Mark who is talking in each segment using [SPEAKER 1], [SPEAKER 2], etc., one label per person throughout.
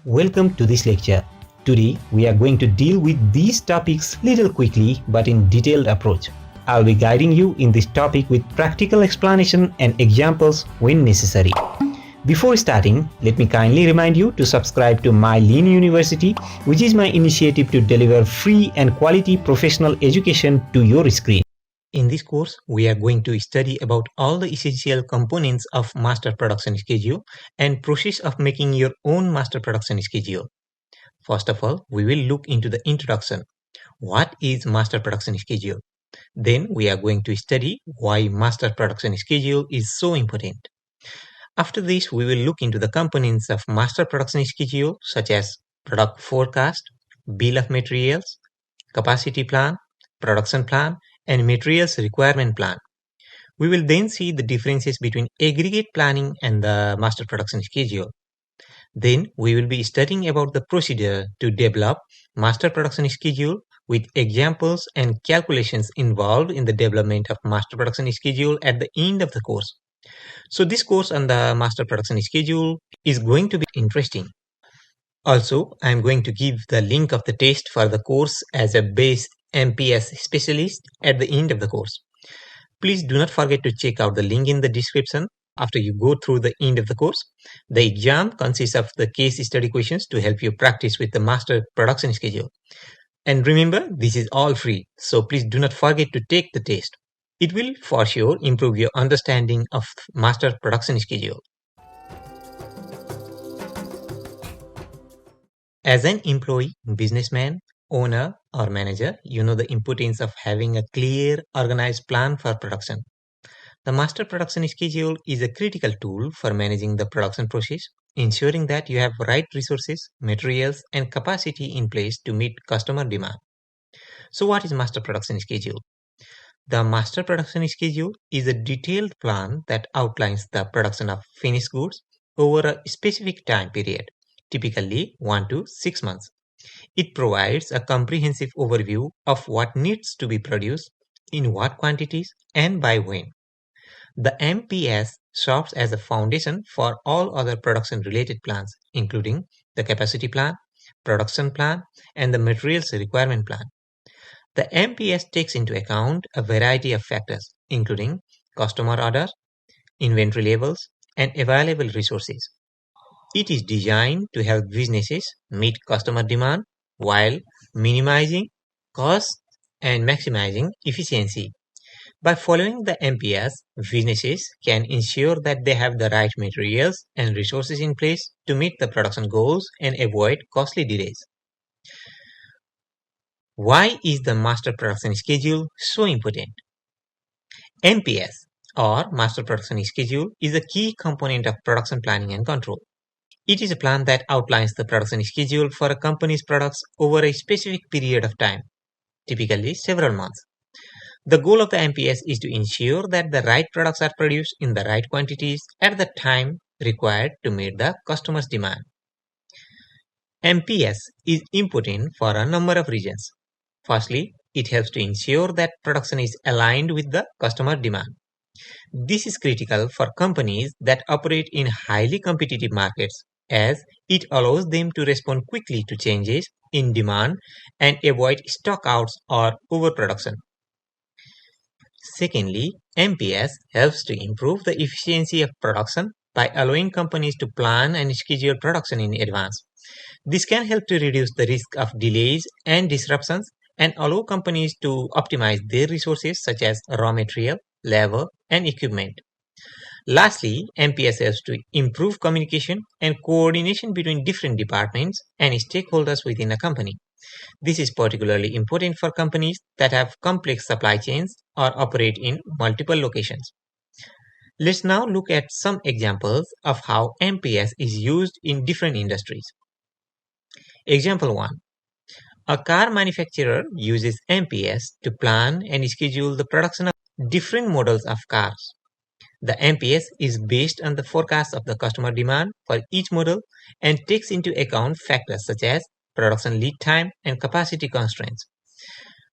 [SPEAKER 1] Welcome to this lecture. Today we are going to deal with these topics little quickly but in detailed approach. I'll be guiding you in this topic with practical explanation and examples when necessary. Before starting, let me kindly remind you to subscribe to my Lean University, which is my initiative to deliver free and quality professional education to your screen. In this course, we are going to study about all the essential components of master production schedule and process of making your own master production schedule. First of all, we will look into the introduction. What is master production schedule? Then we are going to study why master production schedule is so important. After this, we will look into the components of master production schedule such as product forecast, bill of materials, capacity plan, production plan, and materials requirement plan. We will then see the differences between aggregate planning and the master production schedule. Then we will be studying about the procedure to develop master production schedule with examples and calculations involved in the development of master production schedule at the end of the course. So this course on the master production schedule is going to be interesting. Also, I am going to give the link of the test for the course as a base MPS specialist at the end of the course. Please do not forget to check out the link in the description after you go through the end of the course. The exam consists of the case study questions to help you practice with the master production schedule. And remember, this is all free, so please do not forget to take the test. It will for sure improve your understanding of master production schedule. As an employee, businessman, owner, or manager, you know the importance of having a clear, organized plan for production. The master production schedule is a critical tool for managing the production process, ensuring that you have right resources, materials, and capacity in place to meet customer demand. So what is master production schedule? The master production schedule is a detailed plan that outlines the production of finished goods over a specific time period, typically 1 to 6 months. It provides a comprehensive overview of what needs to be produced, in what quantities, and by when. The MPS serves as a foundation for all other production-related plans, including the capacity plan, production plan, and the materials requirement plan. The MPS takes into account a variety of factors, including customer orders, inventory levels, and available resources. It is designed to help businesses meet customer demand while minimizing costs and maximizing efficiency. By following the MPS, businesses can ensure that they have the right materials and resources in place to meet the production goals and avoid costly delays. Why is the master production schedule so important? MPS or master production schedule is a key component of production planning and control. It is a plan that outlines the production schedule for a company's products over a specific period of time, typically several months. The goal of the MPS is to ensure that the right products are produced in the right quantities at the time required to meet the customer's demand. MPS is important for a number of reasons. Firstly, it helps to ensure that production is aligned with the customer demand. This is critical for companies that operate in highly competitive markets, as it allows them to respond quickly to changes in demand and avoid stockouts or overproduction. Secondly, MPS helps to improve the efficiency of production by allowing companies to plan and schedule production in advance. This can help to reduce the risk of delays and disruptions and allow companies to optimize their resources such as raw material, labor, and equipment. Lastly, MPS helps to improve communication and coordination between different departments and stakeholders within a company. This is particularly important for companies that have complex supply chains or operate in multiple locations. Let's now look at some examples of how MPS is used in different industries. Example 1. A car manufacturer uses MPS to plan and schedule the production of different models of cars. The MPS is based on the forecast of the customer demand for each model and takes into account factors such as production lead time and capacity constraints.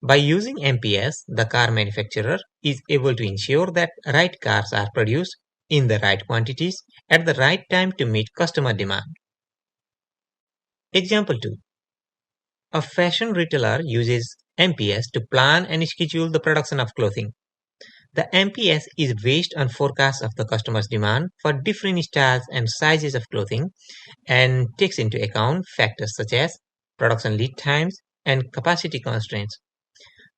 [SPEAKER 1] By using MPS, the car manufacturer is able to ensure that right cars are produced in the right quantities at the right time to meet customer demand. Example 2. A fashion retailer uses MPS to plan and schedule the production of clothing. The MPS is based on forecasts of the customer's demand for different styles and sizes of clothing and takes into account factors such as production lead times and capacity constraints.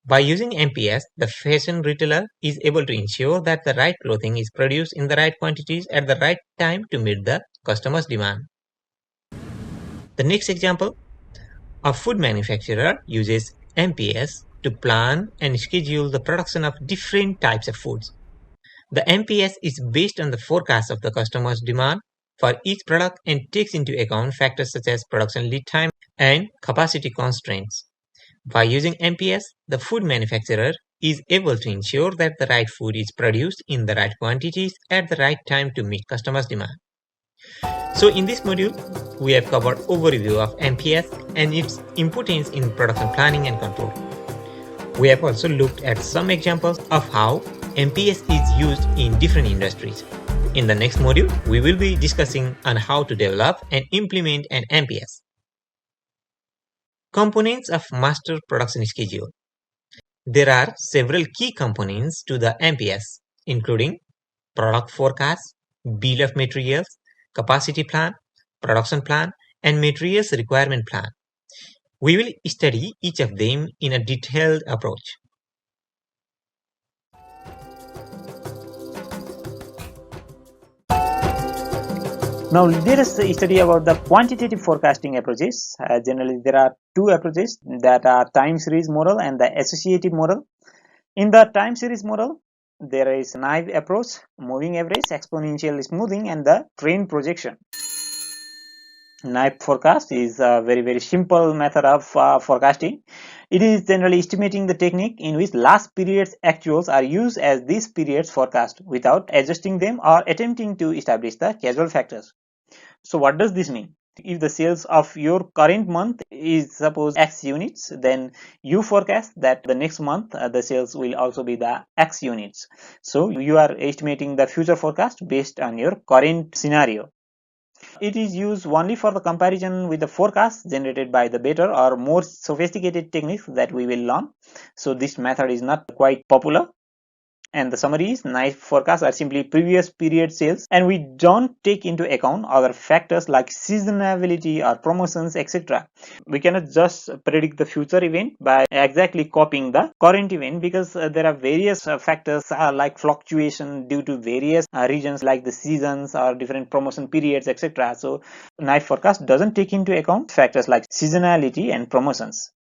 [SPEAKER 1] By using MPS, the fashion retailer is able to ensure that the right clothing is produced in the right quantities at the right time to meet the customer's demand. The next example, a food manufacturer uses MPS to plan and schedule the production of different types of foods. The MPS is based on the forecast of the customer's demand for each product and takes into account factors such as production lead time and capacity constraints. By using MPS, the food manufacturer is able to ensure that the right food is produced in the right quantities at the right time to meet customers' demand. So in this module, we have covered overview of MPS and its importance in production planning and control. We have also looked at some examples of how MPS is used in different industries. In the next module, we will be discussing on how to develop and implement an MPS. Components of Master Production Schedule. There are several key components to the MPS, including product forecast, bill of materials, capacity plan, production plan, and materials requirement plan. We will study each of them in a detailed approach.
[SPEAKER 2] Now let us study about the quantitative forecasting approaches. Generally, there are two approaches that are time series model and the associative model. In the time series model, there is naive approach, moving average, exponential smoothing, and the trend projection. Naive forecast is a very simple method of forecasting. It is generally estimating the technique in which last period's actuals are used as this period's forecast without adjusting them or attempting to establish the causal factors. So what does this mean? If the sales of your current month is suppose X units, then you forecast that the next month the sales will also be the X units. So you are estimating the future forecast based on your current scenario. It is used only for the comparison with the forecast generated by the better or more sophisticated techniques that we will learn. So this method is not quite popular. And the summary is naive forecasts are simply previous period sales, and we don't take into account other factors like seasonality or promotions, etc. We cannot just predict the future event by exactly copying the current event, because there are various factors like fluctuation due to various regions like the seasons or different promotion periods, etc. So naive forecast doesn't take into account factors like seasonality and promotions.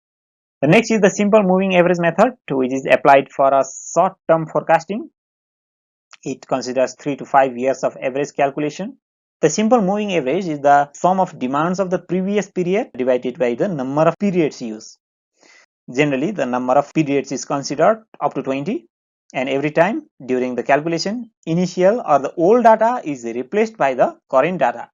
[SPEAKER 2] The next is the simple moving average method, which is applied for a short-term forecasting. It considers 3 to 5 years of average calculation. The simple moving average is the sum of demands of the previous period divided by the number of periods used. Generally, the number of periods is considered up to 20, and every time during the calculation, initial or the old data is replaced by the current data.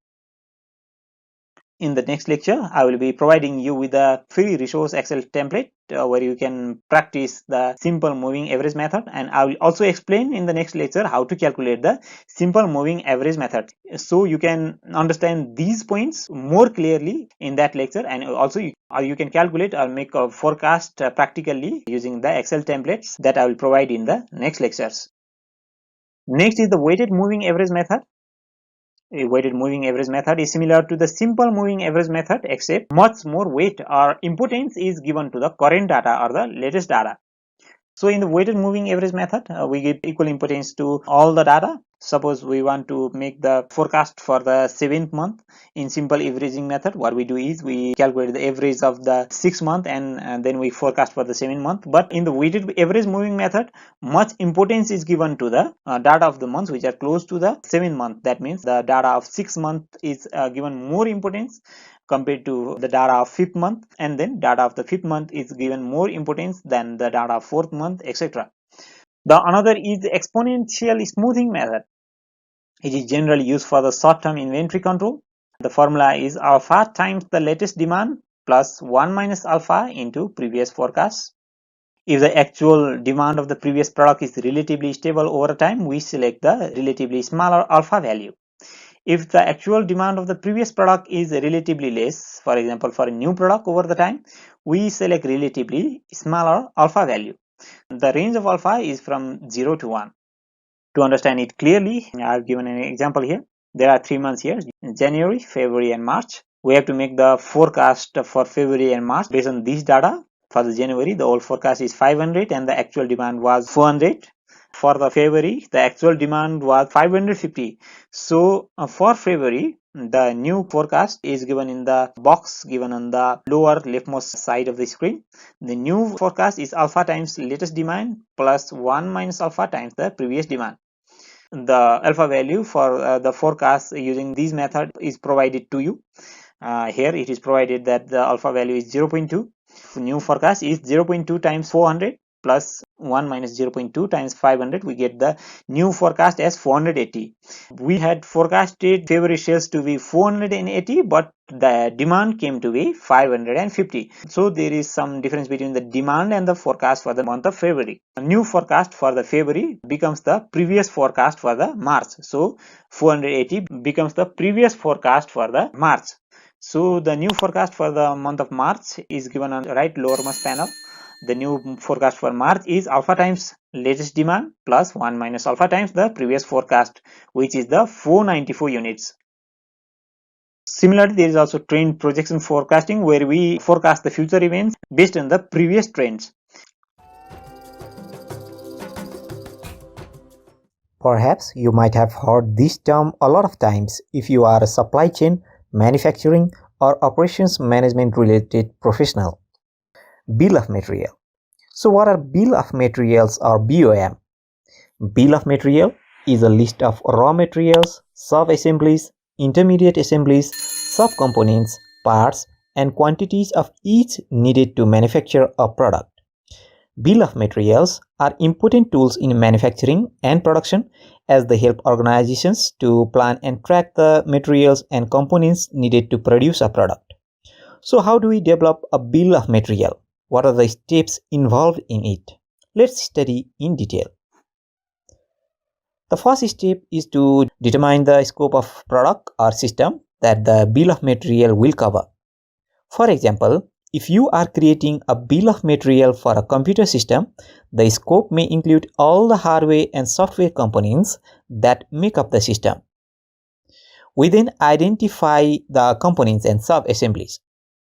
[SPEAKER 2] In the next lecture, I will be providing you with a free resource Excel template where you can practice the simple moving average method, and I will also explain in the next lecture how to calculate the simple moving average method, so you can understand these points more clearly in that lecture. And also you can calculate or make a forecast practically using the Excel templates that I will provide in the next lectures. Next is the weighted moving average method. A weighted moving average method is similar to the simple moving average method, except much more weight or importance is given to the current data or the latest data. So in the weighted moving average method, we give equal importance to all the data. Suppose we want to make the forecast for the 7th month in simple averaging method. What we do is we calculate the average of the 6th month and then we forecast for the 7th month. But in the weighted average moving method, much importance is given to the data of the months which are close to the 7th month. That means the data of 6th month is given more importance compared to the data of 5th month, and then data of the 5th month is given more importance than the data of 4th month, etc. The another is the exponential smoothing method. It is generally used for the short-term inventory control. The formula is alpha times the latest demand plus 1 minus alpha into previous forecast. If the actual demand of the previous product is relatively stable over time, we select the relatively smaller alpha value. If the actual demand of the previous product is relatively less, for example, for a new product over the time, we select relatively smaller alpha value. The range of alpha is from 0 to 1. To understand it clearly, I have given an example here. There are 3 months here, January, February and March. We have to make the forecast for February and March based on this data. For the January, the old forecast is 500 and the actual demand was 400. For the February, the actual demand was 550. So for February, the new forecast is given in the box given on the lower leftmost side of the screen. The new forecast is alpha times latest demand plus 1 minus alpha times the previous demand. The alpha value for the forecast using this method is provided to you. Here it is provided that the alpha value is 0.2. New forecast is 0.2 times 400 plus 1 minus 0.2 times 500. We get the new forecast as 480. We had forecasted February sales to be 480, but the demand came to be 550. So there is some difference between the demand and the forecast for the month of February. A new forecast for the February becomes the previous forecast for the March. So 480 becomes the previous forecast for the March. So the new forecast for the month of March is given on the right lowermost panel. The new forecast for March is alpha times latest demand plus 1 minus alpha times the previous forecast, which is the 494 units. Similarly, there is also trend projection forecasting, where we forecast the future events based on the previous trends.
[SPEAKER 1] Perhaps you might have heard this term a lot of times if you are a supply chain, manufacturing, or operations management related professional. Bill of material. So what are bill of materials or BOM? Bill of material is a list of raw materials, sub-assemblies, intermediate assemblies, subcomponents, parts, and quantities of each needed to manufacture a product. Bill of materials are important tools in manufacturing and production as they help organizations to plan and track the materials and components needed to produce a product. So how do we develop a bill of material? What are the steps involved in it? Let's study in detail. The first step is to determine the scope of product or system that the bill of material will cover. For example, if you are creating a bill of material for a computer system, the scope may include all the hardware and software components that make up the system. We then identify the components and sub-assemblies.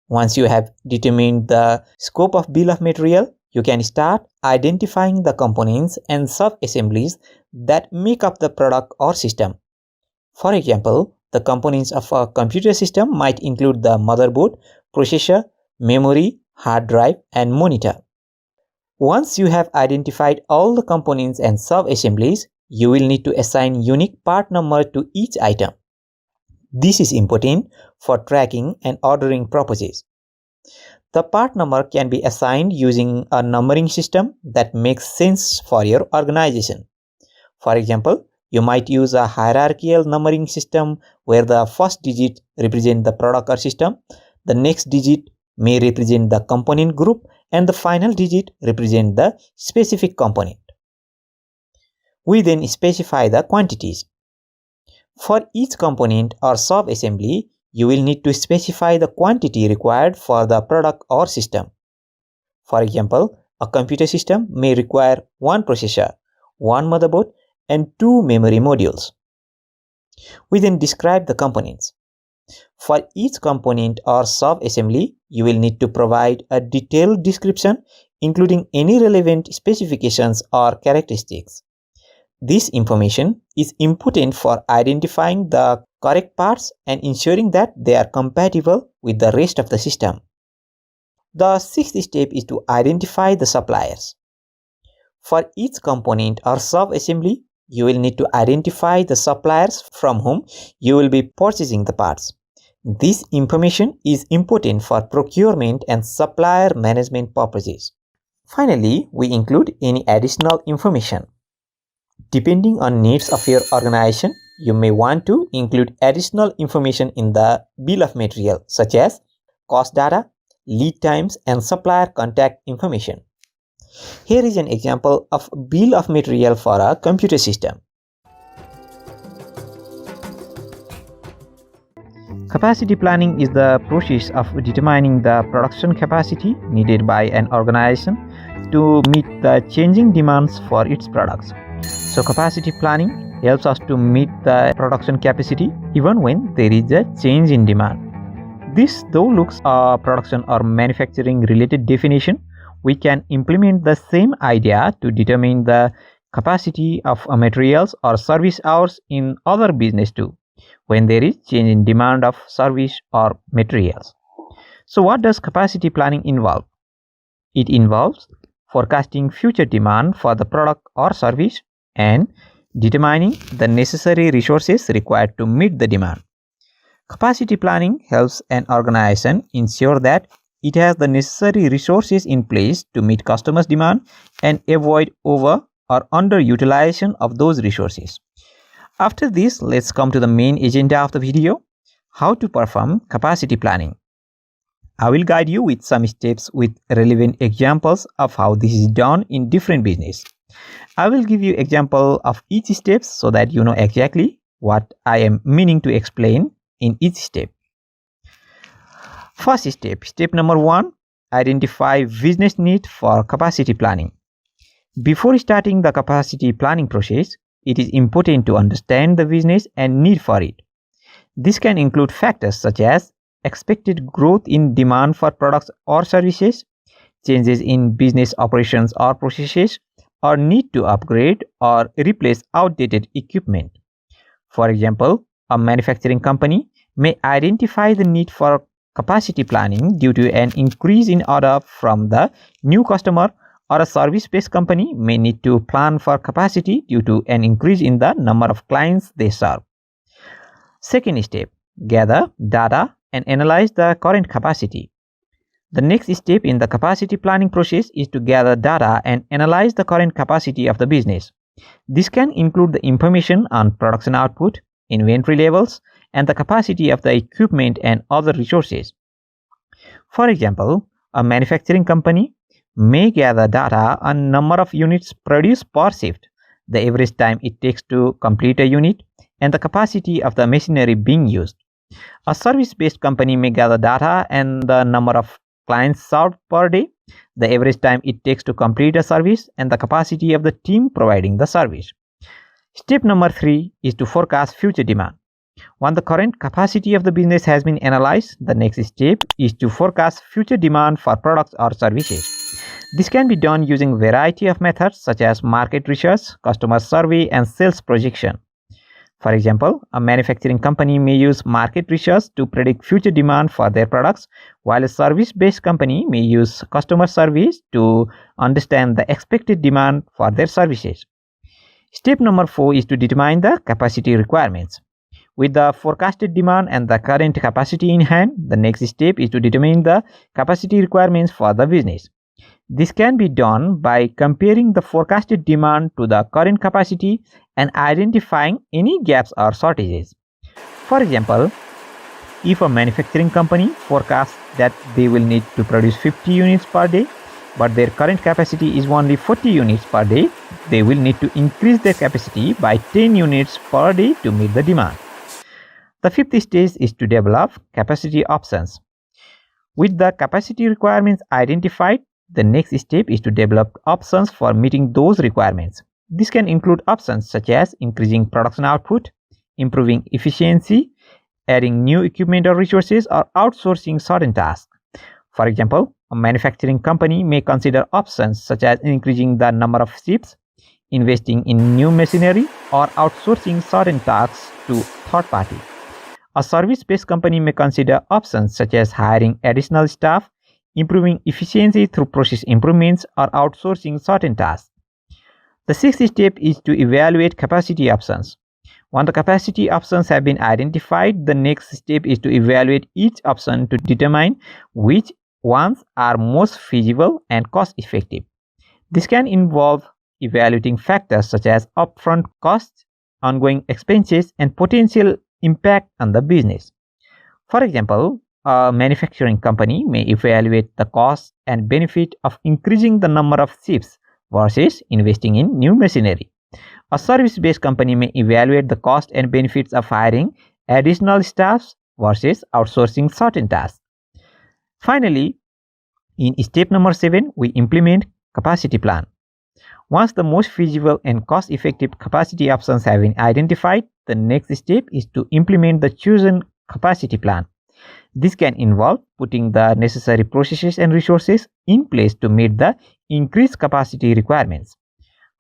[SPEAKER 1] Once you have determined the scope of bill of material, you can start identifying the components and sub-assemblies that make up the product or system. For example, the components of a computer system might include the motherboard, processor, memory, hard drive, and monitor. Once you have identified all the components and sub-assemblies, you will need to assign unique part number to each item. This is important for tracking and ordering purposes. The part number can be assigned using a numbering system that makes sense for your organization. For example, you might use a hierarchical numbering system where the first digit represents the product or system, the next digit may represent the component group, and the final digit represents the specific component. We then specify the quantities. For each component or sub-assembly, you will need to specify the quantity required for the product or system. For example, a computer system may require 1 processor, 1 motherboard, and 2 memory modules. We then describe the components. For each component or sub-assembly, you will need to provide a detailed description, including any relevant specifications or characteristics. This information is important for identifying the correct parts and ensuring that they are compatible with the rest of the system. The sixth step is to identify the suppliers. For each component or sub-assembly, you will need to identify the suppliers from whom you will be purchasing the parts. This information is important for procurement and supplier management purposes. Finally, we include any additional information. Depending on needs of your organization, you may want to include additional information in the bill of material, such as cost data, lead times, and supplier contact information. Here is an example of bill of material for a computer system. Capacity planning is the process of determining the production capacity needed by an organization to meet the changing demands for its products. So capacity planning helps us to meet the production capacity even when there is a change in demand. This though looks a production or manufacturing related definition, we can implement the same idea to determine the capacity of materials or service hours in other business too, when there is change in demand of service or materials. So what does capacity planning involve? It involves forecasting future demand for the product or service and determining the necessary resources required to meet the demand. Capacity planning helps an organization ensure that it has the necessary resources in place to meet customers' demand and avoid over or underutilization of those resources. After this, let's come to the main agenda of the video, how to perform capacity planning. I will guide you with some steps with relevant examples of how this is done in different business. I will give you example of each step so that you know exactly what I am meaning to explain in each step. First step number 1, identify business need for capacity planning. Before starting the capacity planning process, it is important to understand the business and need for it. This can include factors such as expected growth in demand for products or services, changes in business operations or processes, or need to upgrade or replace outdated equipment. For example, a manufacturing company may identify the need for capacity planning due to an increase in order from the new customer, or a service-based company may need to plan for capacity due to an increase in the number of clients they serve. Second step, gather data and analyze the current capacity. The next step in the capacity planning process is to gather data and analyze the current capacity of the business. This can include the information on production output, inventory levels, and the capacity of the equipment and other resources. For example, a manufacturing company may gather data on number of units produced per shift, the average time it takes to complete a unit, and the capacity of the machinery being used. A service-based company may gather data and the number of clients served per day, the average time it takes to complete a service, and the capacity of the team providing the service. Step number 3 is to forecast future demand. Once the current capacity of the business has been analyzed, the next step is to forecast future demand for products or services. This can be done using a variety of methods such as market research, customer survey, and sales projection. For example, a manufacturing company may use market research to predict future demand for their products, while a service-based company may use customer surveys to understand the expected demand for their services. Step number 4 is to determine the capacity requirements. With the forecasted demand and the current capacity in hand, the next step is to determine the capacity requirements for the business. This can be done by comparing the forecasted demand to the current capacity and identifying any gaps or shortages. For example, if a manufacturing company forecasts that they will need to produce 50 units per day, but their current capacity is only 40 units per day, they will need to increase their capacity by 10 units per day to meet the demand. The fifth stage is to develop capacity options. With the capacity requirements identified, the next step is to develop options for meeting those requirements. This can include options such as increasing production output, improving efficiency, adding new equipment or resources, or outsourcing certain tasks. For example, a manufacturing company may consider options such as increasing the number of shifts, investing in new machinery, or outsourcing certain tasks to third party. A service-based company may consider options such as hiring additional staff, improving efficiency through process improvements, or outsourcing certain tasks. The sixth step is to evaluate capacity options. Once the capacity options have been identified, the next step is to evaluate each option to determine which ones are most feasible and cost-effective. This can involve evaluating factors such as upfront costs, ongoing expenses, and potential impact on the business. For example, a manufacturing company may evaluate the cost and benefit of increasing the number of shifts versus investing in new machinery. A service-based company may evaluate the cost and benefits of hiring additional staffs versus outsourcing certain tasks. Finally, in step number 7, we implement capacity plan. Once the most feasible and cost-effective capacity options have been identified, the next step is to implement the chosen capacity plan. This can involve putting the necessary processes and resources in place to meet the increased capacity requirements.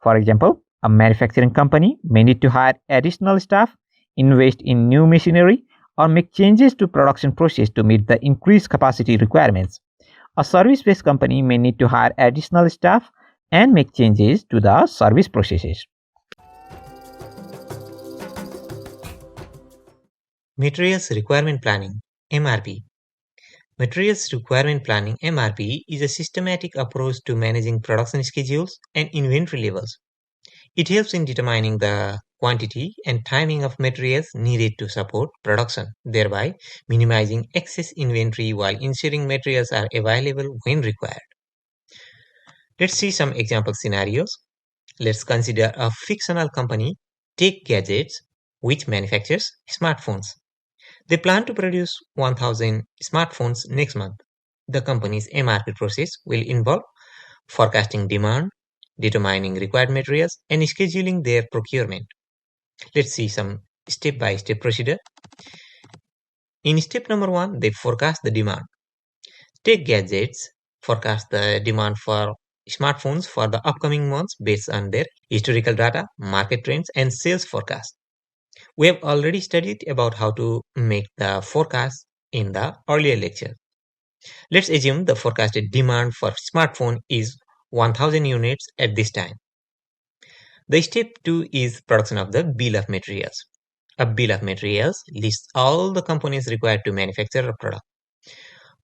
[SPEAKER 1] For example, a manufacturing company may need to hire additional staff, invest in new machinery, or make changes to production process to meet the increased capacity requirements. A service-based company may need to hire additional staff and make changes to the service processes.
[SPEAKER 3] Materials Requirement Planning (MRP). Materials Requirement Planning (MRP) is a systematic approach to managing production schedules and inventory levels. It helps in determining the quantity and timing of materials needed to support production, thereby minimizing excess inventory while ensuring materials are available when required. Let's see some example scenarios. Let's consider a fictional company, Take Gadgets, which manufactures smartphones. They plan to produce 1000 smartphones next month. The company's MRP process will involve forecasting demand, determining required materials, and scheduling their procurement. Let's see some step-by-step procedure. In step number 1, they forecast the demand. Take Gadgets forecast the demand for smartphones for the upcoming months based on their historical data, market trends, and sales forecast. We have already studied about how to make the forecast in the earlier lecture. Let's assume the forecasted demand for smartphone is 1000 units at this time. The step 2 is production of the bill of materials. A bill of materials lists all the components required to manufacture a product.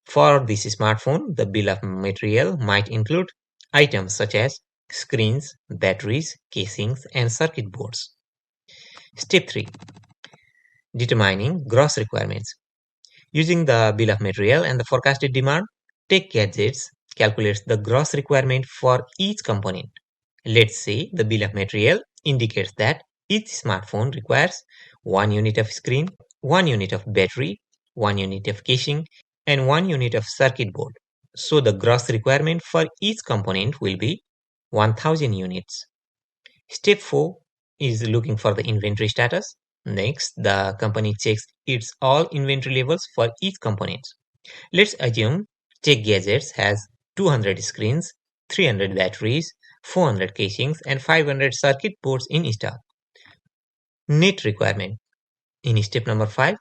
[SPEAKER 3] For this smartphone, the bill of material might include items such as screens, batteries, casings, and circuit boards. Step 3. Determining gross requirements. Using the bill of material and the forecasted demand, Take Gadgets calculates the gross requirement for each component. Let's say the bill of material indicates that each smartphone requires 1 unit of screen, 1 unit of battery, 1 unit of casing, and 1 unit of circuit board. So the gross requirement for each component will be 1000 units. Step 4 is looking for the inventory status. Next, the company checks its all inventory levels for each component. Let's assume Take Gadgets has 200 screens, 300 batteries, 400 casings, and 500 circuit boards in stock. Net requirement. In step number 5,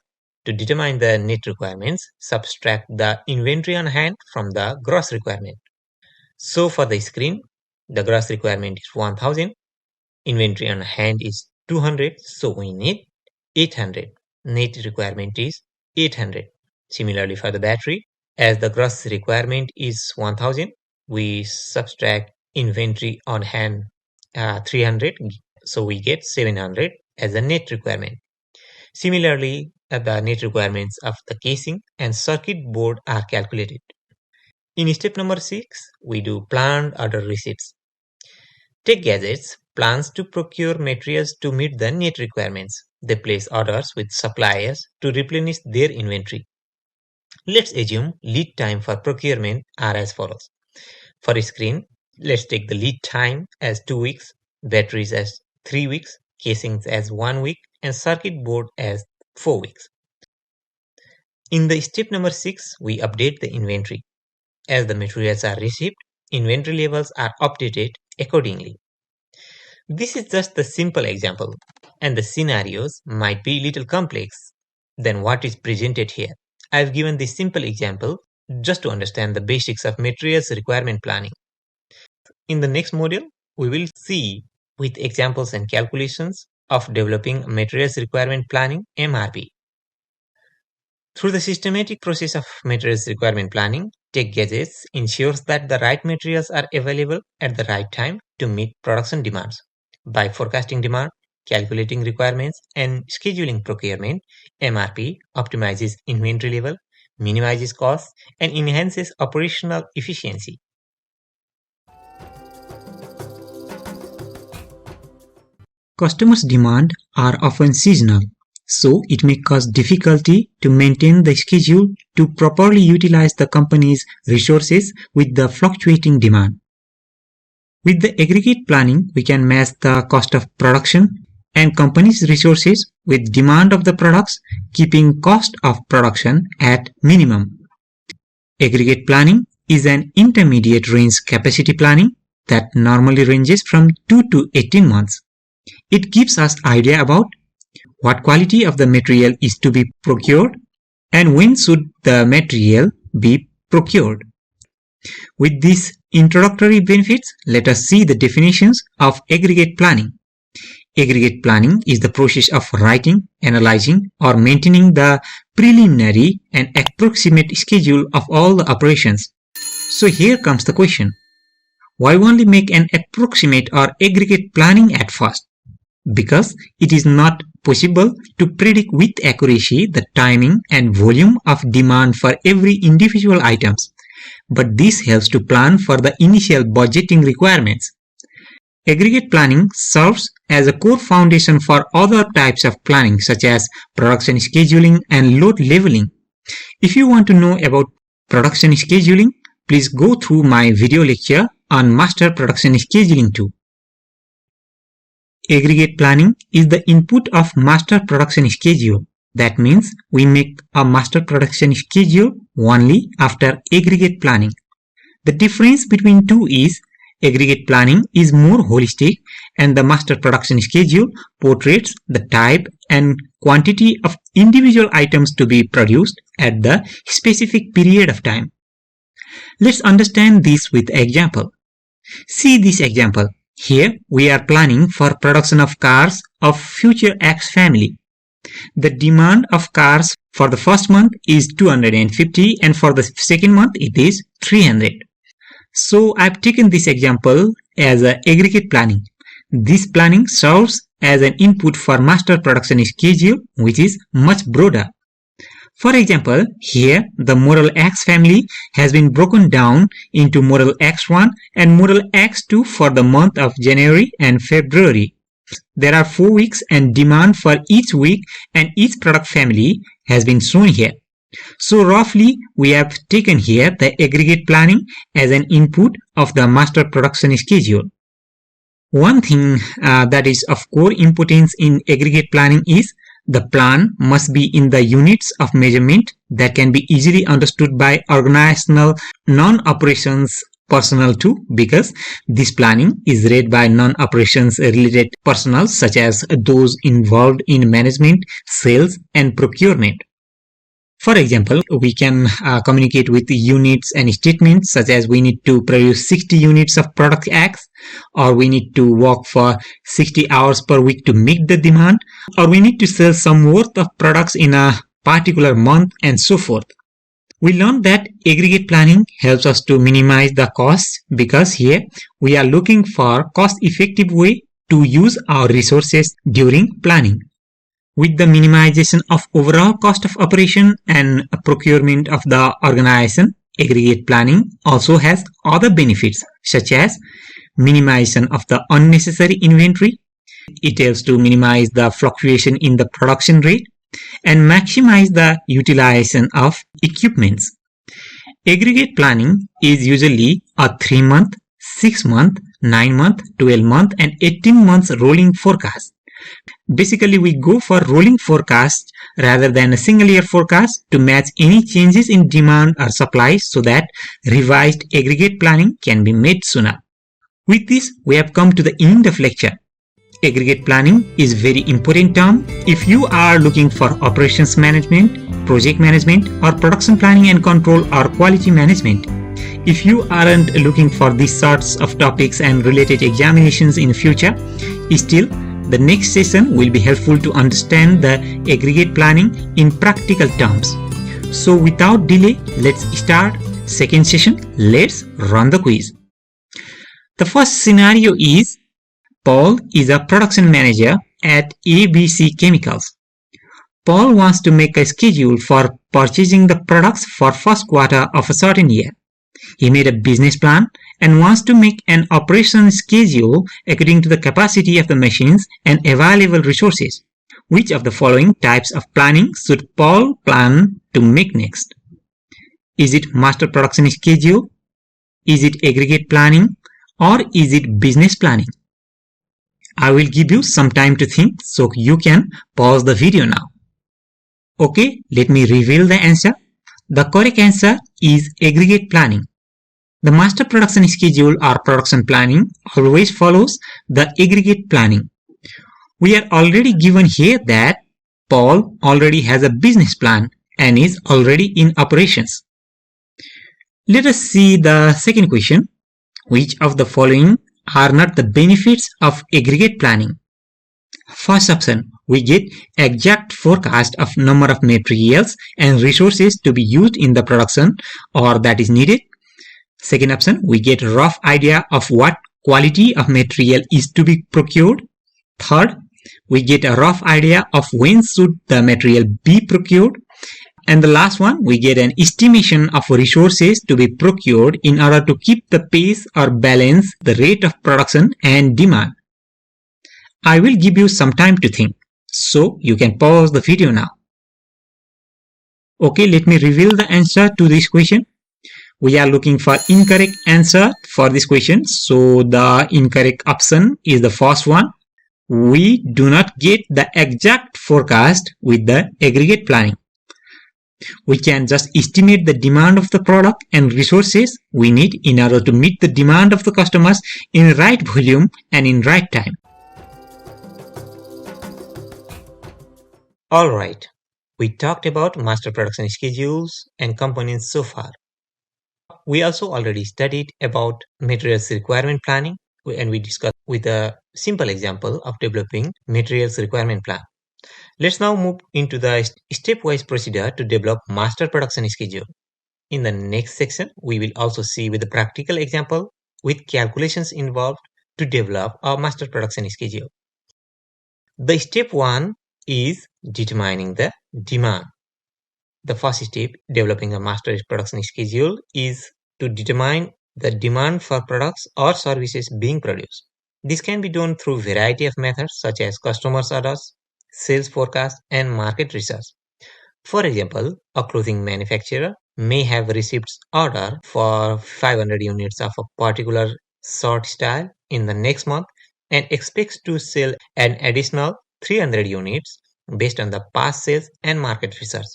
[SPEAKER 3] to determine the net requirements, subtract the inventory on hand from the gross requirement. So for the screen, the gross requirement is 1000, inventory on hand is 200, so we need 800. Net requirement is 800. Similarly for the battery, as the gross requirement is 1000, we subtract inventory on hand 300, so we get 700 as a net requirement. Similarly, the net requirements of the casing and circuit board are calculated. In step number 6, we do planned order receipts. Take Gadgets plans to procure materials to meet the net requirements. They place orders with suppliers to replenish their inventory. Let's assume lead time for procurement are as follows. For a screen, let's take the lead time as 2 weeks, batteries as 3 weeks, casings as 1 week, and circuit board as 4 weeks. In the step number 6, we update the inventory. As the materials are received, inventory levels are updated accordingly. This is just the simple example, and the scenarios might be little complex than what is presented here. I have given this simple example just to understand the basics of materials requirement planning. In the next module, we will see with examples and calculations of developing materials requirement planning (MRP). Through the systematic process of materials requirement planning, Take Gadgets ensures that the right materials are available at the right time to meet production demands. By forecasting demand, calculating requirements, and scheduling procurement, MRP optimizes inventory level, minimizes costs, and enhances operational efficiency. Customers' demand are often seasonal,
[SPEAKER 4] so it may cause difficulty to maintain the schedule to properly utilize the company's resources with the fluctuating demand. With the aggregate planning, we can match the cost of production and company's resources with demand of the products, keeping cost of production at minimum. Aggregate planning is an intermediate range capacity planning that normally ranges from 2 to 18 months. It gives us idea about what quality of the material is to be procured and when should the material be procured. With these introductory benefits, let us see the definitions of aggregate planning. Aggregate planning is the process of writing, analyzing, or maintaining the preliminary and approximate schedule of all the operations. So here comes the question. Why only make an approximate or aggregate planning at first? Because it is not possible to predict with accuracy the timing and volume of demand for every individual items, but this helps to plan for the initial budgeting requirements. Aggregate planning serves as a core foundation for other types of planning such as production scheduling and load leveling. If you want to know about production scheduling, please go through my video lecture on Master Production Scheduling 2. Aggregate planning is the input of master production schedule. That means we make a master production schedule only after aggregate planning. The difference between two is aggregate planning is more holistic and the master production schedule portrays the type and quantity of individual items to be produced at the specific period of time. Let's understand this with example. See this example. Here we are planning for production of cars of future X family. The demand of cars for the first month is 250 and for the second month it is 300. So I've taken this example as an aggregate planning. This planning serves as an input for master production schedule which is much broader. For example, here the model X family has been broken down into model X1 and model X2 for the month of January and February. There are 4 weeks and demand for each week and each product family has been shown here. So roughly we have taken here the aggregate planning as an input of the master production schedule. One thing that is of core importance in aggregate planning is the plan must be in the units of measurement that can be easily understood by organizational non-operations personnel too, because this planning is read by non-operations related personnel such as those involved in management, sales and procurement. For example, we can communicate with the units and statements such as we need to produce 60 units of product X, or we need to work for 60 hours per week to meet the demand, or we need to sell some worth of products in a particular month and so forth. We learned that aggregate planning helps us to minimize the costs because here we are looking for cost-effective way to use our resources during planning. With the minimization of overall cost of operation and procurement of the organization, aggregate planning also has other benefits such as minimization of the unnecessary inventory. It helps to minimize the fluctuation in the production rate and maximize the utilization of equipments. Aggregate planning is usually a 3-month, 6-month, 9-month, 12-month and 18-month rolling forecast. Basically, we go for rolling forecast rather than a single year forecast to match any changes in demand or supply so that revised aggregate planning can be made sooner. With this, we have come to the end of lecture. Aggregate planning is very important term if you are looking for operations management, project management or production planning and control or quality management. If you aren't looking for these sorts of topics and related examinations in future, still the next session will be helpful to understand the aggregate planning in practical terms. So without delay, let's start second session. Let's run the quiz. The first scenario is Paul is a production manager at ABC Chemicals. Paul wants to make a schedule for purchasing the products for first quarter of a certain year. He made a business plan and wants to make an operation schedule according to the capacity of the machines and available resources. Which of the following types of planning should Paul plan to make next? Is it master production schedule? Is it aggregate planning? Or is it business planning? I will give you some time to think, so you can pause the video now. Okay, let me reveal the answer. The correct answer is aggregate planning. The master production schedule or production planning always follows the aggregate planning. We are already given here that Paul already has a business plan and is already in operations. Let us see the second question. Which of the following are not the benefits of aggregate planning? First option, we get exact forecast of number of materials and resources to be used in the production or that is needed. Second option, we get a rough idea of what quality of material is to be procured. Third, we get a rough idea of when should the material be procured. And the last one, we get an estimation of resources to be procured in order to keep the pace or balance the rate of production and demand. I will give you some time to think, so you can pause the video now. Okay, let me reveal the answer to this question. We are looking for incorrect answer for this question, so the incorrect option is the first one. We do not get the exact forecast with the aggregate planning. We can just estimate the demand of the product and resources we need in order to meet the demand of the customers in right volume and in right time.
[SPEAKER 3] Alright, we talked about master production schedules and components so far. We also already studied about materials requirement planning, and we discussed with a simple example of developing materials requirement plan. Let's now move into the stepwise procedure to develop master production schedule. In the next section, we will also see with a practical example with calculations involved to develop a master production schedule. The step 1 is determining the demand. The first step, developing a master production schedule, is to determine the demand for products or services being produced. This can be done through a variety of methods such as customers' orders, sales forecast, and market research. For example, a clothing manufacturer may have received order for 500 units of a particular short style in the next month and expects to sell an additional 300 units based on the past sales and market research.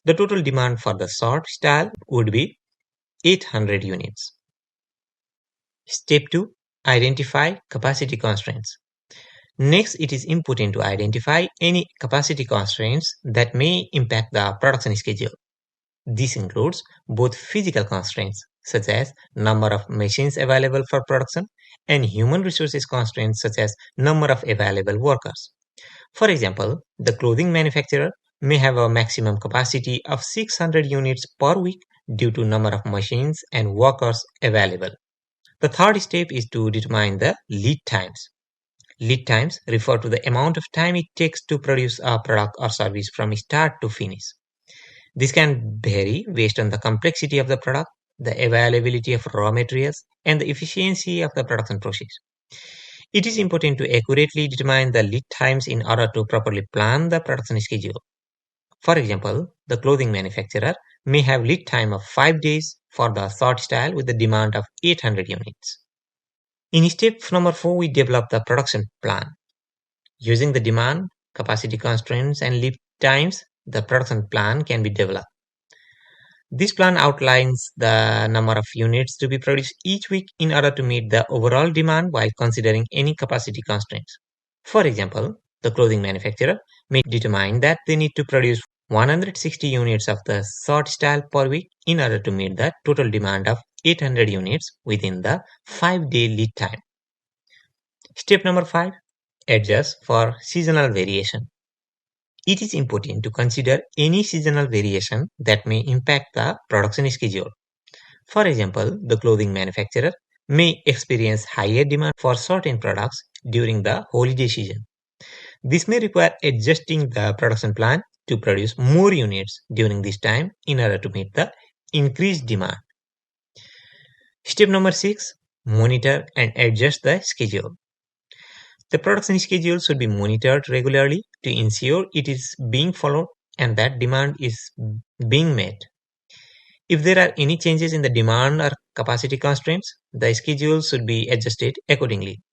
[SPEAKER 3] The total demand for the short style would be 800 units. Step 2. Identify capacity constraints. Next, it is important to identify any capacity constraints that may impact the production schedule. This includes both physical constraints, such as number of machines available for production, and human resources constraints, such as number of available workers. For example, the clothing manufacturer may have a maximum capacity of 600 units per week due to number of machines and workers available. The third step is to determine the lead times. Lead times refer to the amount of time it takes to produce a product or service from start to finish. This can vary based on the complexity of the product, the availability of raw materials, and the efficiency of the production process. It is important to accurately determine the lead times in order to properly plan the production schedule. For example, the clothing manufacturer may have lead time of 5 days for the short style with the demand of 800 units. In step number 4, we develop the production plan. Using the demand, capacity constraints, and lead times, the production plan can be developed. This plan outlines the number of units to be produced each week in order to meet the overall demand while considering any capacity constraints. For example, the clothing manufacturer may determine that they need to produce 160 units of the short style per week in order to meet the total demand of 800 units within the 5-day lead time. Step number 5. Adjust for seasonal variation. It is important to consider any seasonal variation that may impact the production schedule. For example, the clothing manufacturer may experience higher demand for certain products during the holiday season. This may require adjusting the production plan to produce more units during this time in order to meet the increased demand. Step number 6. Monitor and adjust the schedule. The production schedule should be monitored regularly to ensure it is being followed and that demand is being met. If there are any changes in the demand or capacity constraints, the schedule should be adjusted accordingly.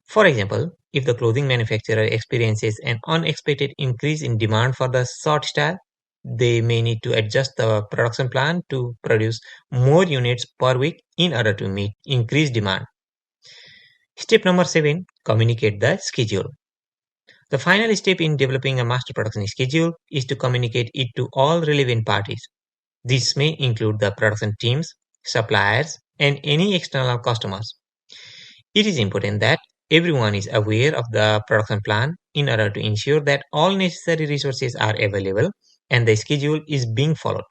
[SPEAKER 3] For example, if the clothing manufacturer experiences an unexpected increase in demand for the short style, they may need to adjust the production plan to produce more units per week in order to meet increased demand. Step number 7, communicate the schedule. The final step in developing a master production schedule is to communicate it to all relevant parties. This may include the production teams, suppliers, and any external customers. It is important that everyone is aware of the production plan in order to ensure that all necessary resources are available and the schedule is being followed.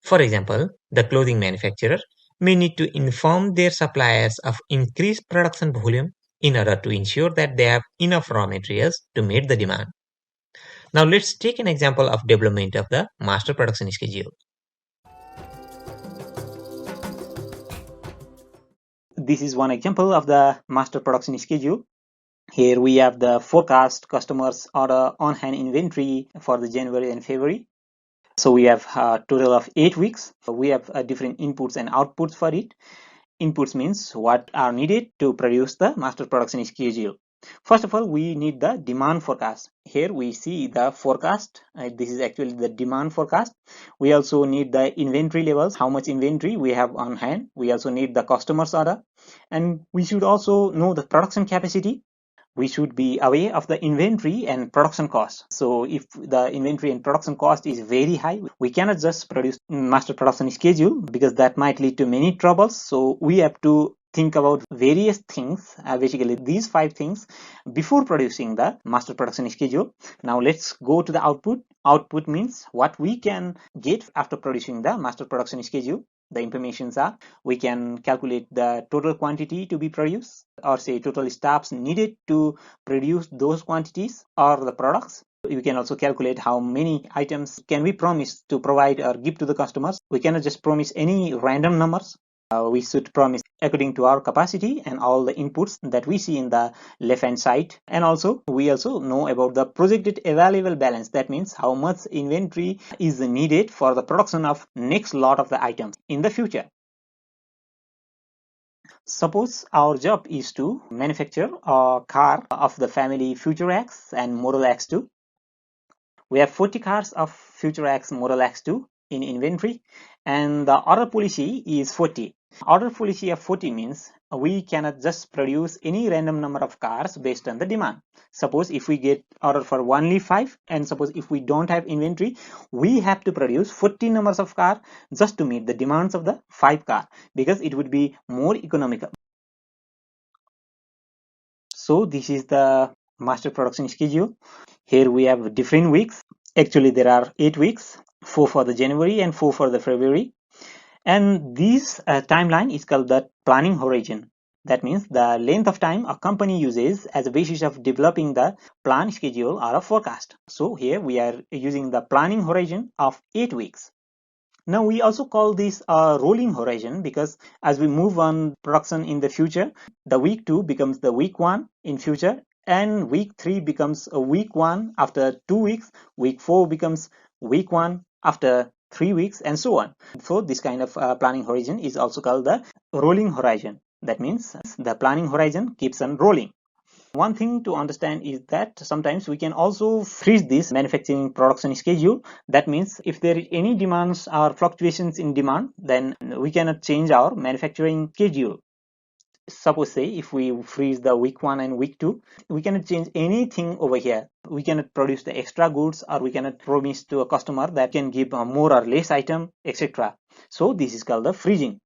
[SPEAKER 3] For example, the clothing manufacturer may need to inform their suppliers of increased production volume in order to ensure that they have enough raw materials to meet the demand. Now let's take an example of development of the master production schedule.
[SPEAKER 2] This is one example of the master production schedule. Here we have the forecast, customers order, on-hand inventory for the January and February. So we have a total of 8 weeks. We have different inputs and outputs for it. Inputs means what are needed to produce the master production schedule. First of all, we need the demand forecast. Here we see the forecast. This is actually the demand forecast. We also need the inventory levels, how much inventory we have on hand. We also need the customer's order, and we should also know the production capacity. We should be aware of the inventory and production cost. So if the inventory and production cost is very high, we cannot just produce master production schedule because that might lead to many troubles. So we have to think about various things, basically these 5 things, before producing the master production schedule. Now let's go to the output. Output means what we can get after producing the master production schedule. The informations are, we can calculate the total quantity to be produced, or say total steps needed to produce those quantities or the products. You can also calculate how many items can we promise to provide or give to the customers. We cannot just promise any random numbers. We should promise according to our capacity and all the inputs that we see in the left hand side. And also we also know about the projected available balance. That means how much inventory is needed for the production of next lot of the items in the future. Suppose our job is to manufacture a car of the family Future X and Model X2. We have 40 cars of Future X Model X2 in inventory, and the order policy is 40. Order policy of 40 means we cannot just produce any random number of cars based on the demand. Suppose if we get order for only 5, and suppose if we don't have inventory, we have to produce 40 numbers of cars just to meet the demands of the 5 car, because it would be more economical. So this is the master production schedule. Here we have different weeks. Actually there are 8 weeks, 4 for the January and 4 for the February. And this timeline is called the planning horizon. That means the length of time a company uses as a basis of developing the plan, schedule, or a forecast. So here we are using the planning horizon of 8 weeks. Now we also call this a rolling horizon, because as we move on production in the future, the week 2 becomes the week 1 in future, and week 3 becomes a week 1 after 2 weeks, week 4 becomes week 1 after 3 weeks, and so on. So this kind of planning horizon is also called the rolling horizon. That means the planning horizon keeps on rolling. One thing to understand is that sometimes we can also freeze this manufacturing production schedule. That means if there is any demands or fluctuations in demand, then we cannot change our manufacturing schedule. Suppose say if we freeze the week 1 and week 2, we cannot change anything over here. We cannot produce the extra goods, or we cannot promise to a customer that can give more or less item, etc. So this is called the freezing.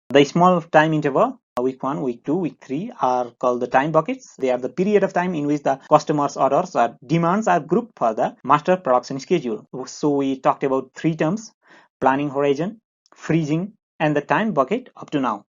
[SPEAKER 2] The small time interval, week 1, week 2, week 3, are called the time buckets. They are the period of time in which the customer's orders or demands are grouped for the master production schedule. So we talked about 3 terms: planning horizon, freezing, and the time bucket up to now.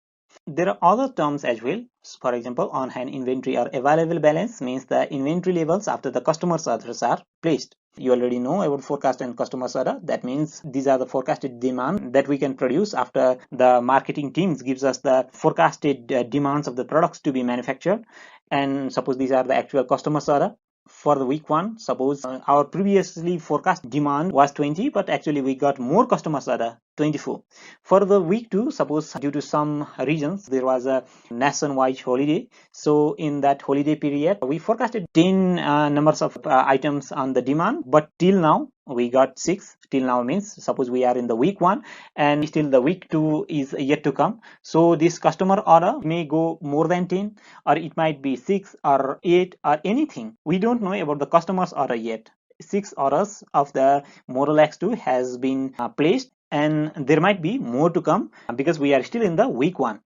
[SPEAKER 2] There are other terms as well. For example, on-hand inventory or available balance means the inventory levels after the customer's orders are placed. You already know about forecast and customer's order. That means these are the forecasted demand that we can produce after the marketing teams gives us the forecasted demands of the products to be manufactured. and suppose these are the actual customers order. For the week 1, suppose our previously forecast demand was 20, but actually we got more customers order, 24. For the week 2, suppose due to some regions there was a nationwide holiday, so in that holiday period we forecasted 10 numbers of items on the demand, but till now we got 6. Till now means suppose we are in the week 1 and still the week 2 is yet to come, so this customer order may go more than 10, or it might be 6 or 8 or anything. We don't know about the customer's order yet. 6 orders of the Model X2 has been placed, and there might be more to come because we are still in the week 1.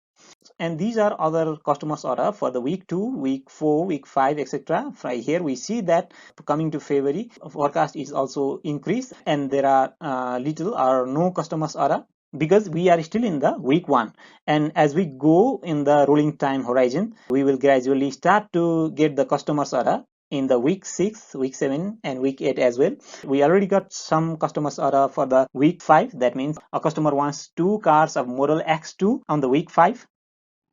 [SPEAKER 2] And these are other customers order for the week 2, week 4, week 5, etc. Right here we see that coming to February forecast is also increased, and there are little or no customers order because we are still in the week 1. And as we go in the rolling time horizon, we will gradually start to get the customers order in the week 6, week 7 and week 8 as well. We already got some customers order for the week 5. That means a customer wants 2 cars of Model X2 on the week 5.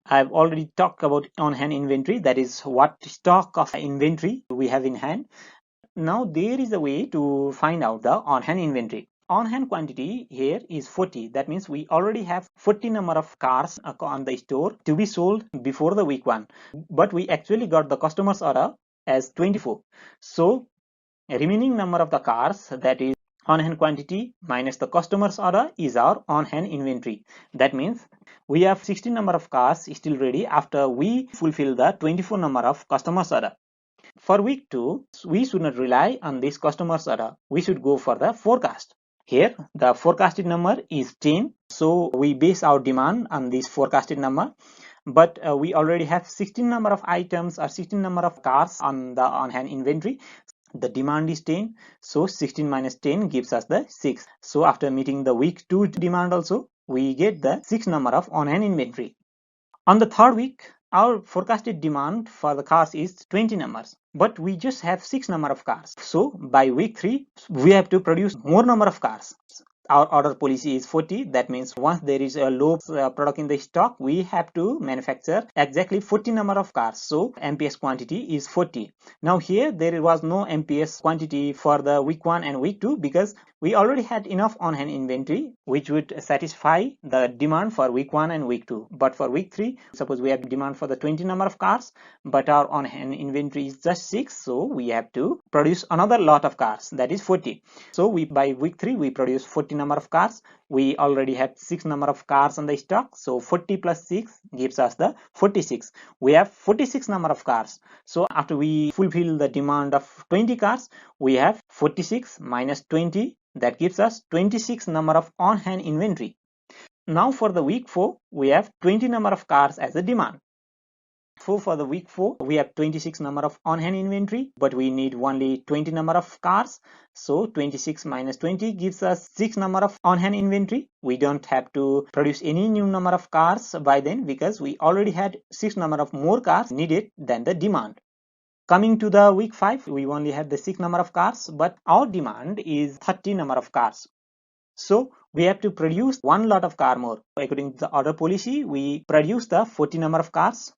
[SPEAKER 2] I've already talked about on-hand inventory, that is what stock of inventory we have in hand. Now there is a way to find out the on-hand inventory. On-hand quantity here is 40. That means we already have 40 number of cars on the store to be sold before the week 1. But we actually got the customer's order as 24. So remaining number of the cars, that is on-hand quantity minus the customer's order, is our on-hand inventory. That means we have 16 number of cars still ready after we fulfill the 24 number of customer's order. For week 2, we should not rely on this customer's order. We should go for the forecast. Here the forecasted number is 10, so we base our demand on this forecasted number. But we already have 16 number of items or 16 number of cars on the on-hand inventory. The demand is 10, so 16 minus 10 gives us the 6. So after meeting the week 2 demand also, we get the 6 number of on-hand inventory. On the third week, our forecasted demand for the cars is 20 numbers, but we just have 6 number of cars. So by week 3, we have to produce more number of cars. Our order policy is 40. That means once there is a low product in the stock, we have to manufacture exactly 40 number of cars. So MPS quantity is 40. Now here there was no MPS quantity for the week 1 and week 2 because we already had enough on-hand inventory which would satisfy the demand for week 1 and week 2. But for week 3, suppose we have demand for the 20 number of cars, but our on-hand inventory is just 6, so we have to produce another lot of cars, that is 40. So by week 3 we produce 40 number of cars. We already had 6 number of cars on the stock, so 40 plus 6 gives us the 46. We have 46 number of cars. So after we fulfill the demand of 20 cars, we have 46 minus 20, that gives us 26 number of on-hand inventory. Now for the week 4, we have 20 number of cars as a demand. So for the week 4, we have 26 number of on-hand inventory, but we need only 20 number of cars. So 26 minus 20 gives us 6 number of on-hand inventory. We don't have to produce any new number of cars by then because we already had 6 number of more cars needed than the demand. Coming to the week 5, we only had the 6 number of cars, but our demand is 30 number of cars. So we have to produce one lot of car more. According to the order policy, we produce the 40 number of cars.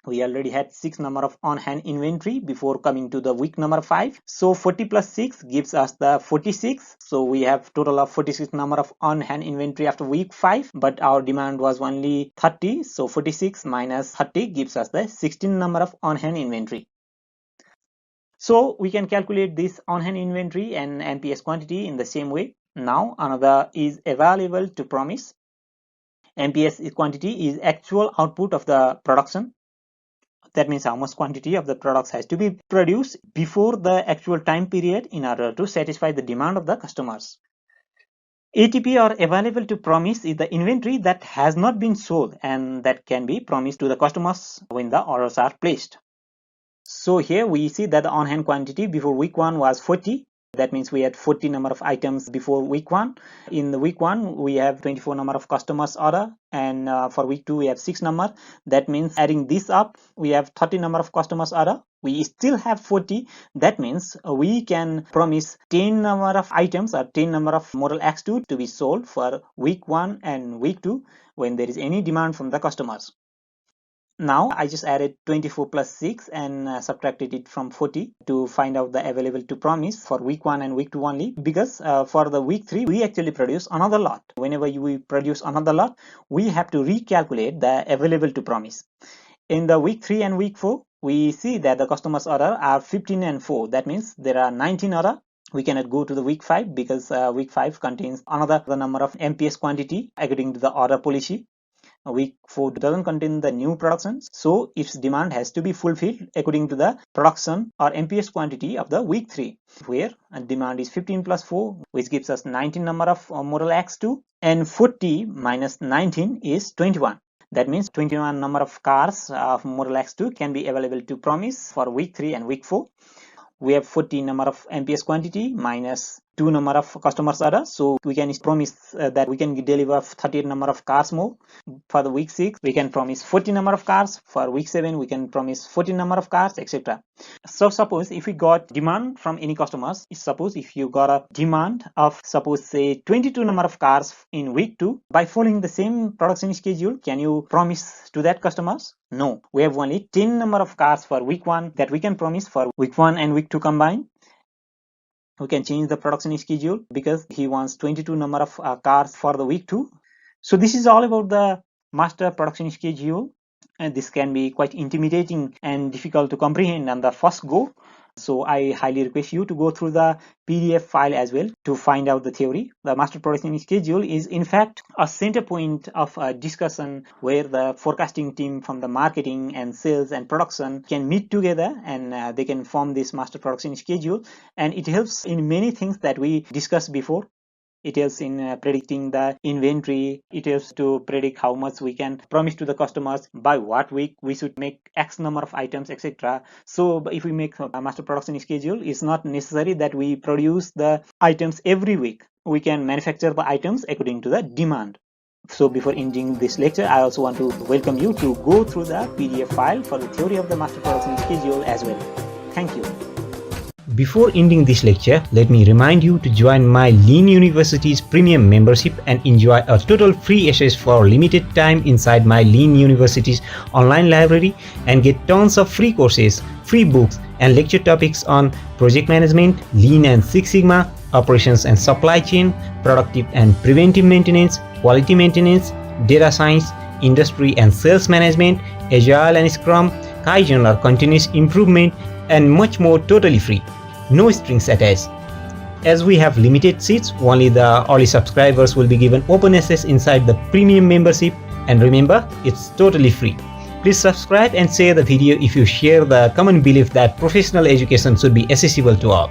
[SPEAKER 2] We already had 6 number of on-hand inventory before coming to the week number 5. So 40 plus 6 gives us the 46. So we have total of 46 number of on-hand inventory after week 5, but our demand was only 30. So 46 minus 30 gives us the 16 number of on-hand inventory. So we can calculate this on-hand inventory and MPS quantity in the same way. Now another is available to promise. MPS quantity is actual output of the production. That means how much quantity of the products has to be produced before the actual time period in order to satisfy the demand of the customers. ATP or available to promise is the inventory that has not been sold and that can be promised to the customers when the orders are placed. So here we see that the on-hand quantity before week 1 was 40. That means we had 40 number of items before week 1. In the week 1, we have 24 number of customers order, and for week 2, we have 6 number. That means adding this up, we have 30 number of customers order. We still have 40. That means we can promise 10 number of items or 10 number of Model X2 to be sold for week 1 and week 2 when there is any demand from the customers. Now I just added 24 plus 6 and subtracted it from 40 to find out the available to promise for week 1 and week 2 only, because for the week 3 we actually produce another lot. Whenever we produce another lot, we have to recalculate the available to promise. In the week 3 and week 4, we see that the customers order are 15 and 4. That means there are 19 order. We cannot go to the week 5 because week 5 contains another number of MPS quantity according to the order policy. Week 4 doesn't contain the new productions, so its demand has to be fulfilled according to the production or MPS quantity of the week 3, where demand is 15 plus 4, which gives us 19 number of model X2, and 40 minus 19 is 21. That means 21 number of cars of model X2 can be available to promise for week 3 and week 4. We have 40 number of MPS quantity minus 2 number of customers order, so we can promise that we can deliver 30 number of cars more. For the week 6 we can promise 40 number of cars. For week 7 we can promise 40 number of cars, etc. So suppose if we got demand from any customers, suppose if you got a demand of suppose say 22 number of cars in week 2, by following the same production schedule, can you promise to that customers? No, we have only 10 number of cars for week 1 that we can promise for week 1 and week 2 combined. We can change the production schedule because he wants 22 number of cars for the week 2. So this is all about the master production schedule, and this can be quite intimidating and difficult to comprehend on the first go. So I highly request you to go through the PDF file as well to find out the theory. The master production schedule is in fact a center point of a discussion where the forecasting team from the marketing and sales and production can meet together and they can form this master production schedule, and it helps in many things that we discussed before. It helps in predicting the inventory. It helps to predict how much we can promise to the customers, by what week we should make X number of items, etc. So if we make a master production schedule, it's not necessary that we produce the items every week. We can manufacture the items according to the demand. So before ending this lecture, I also want to welcome you to go through the PDF file for the theory of the master production schedule as well. Thank you.
[SPEAKER 1] Before ending this lecture, let me remind you to join my Lean University's premium membership and enjoy a total free access for limited time inside my Lean University's online library, and get tons of free courses, free books, and lecture topics on project management, Lean and Six Sigma, operations and supply chain, productive and preventive maintenance, quality maintenance, data science, industry and sales management, Agile and Scrum, Kaizen or continuous improvement, and much more totally free. No strings attached. As we have limited seats, only the early subscribers will be given open access inside the premium membership, and remember, it's totally free. Please subscribe and share the video if you share the common belief that professional education should be accessible to all.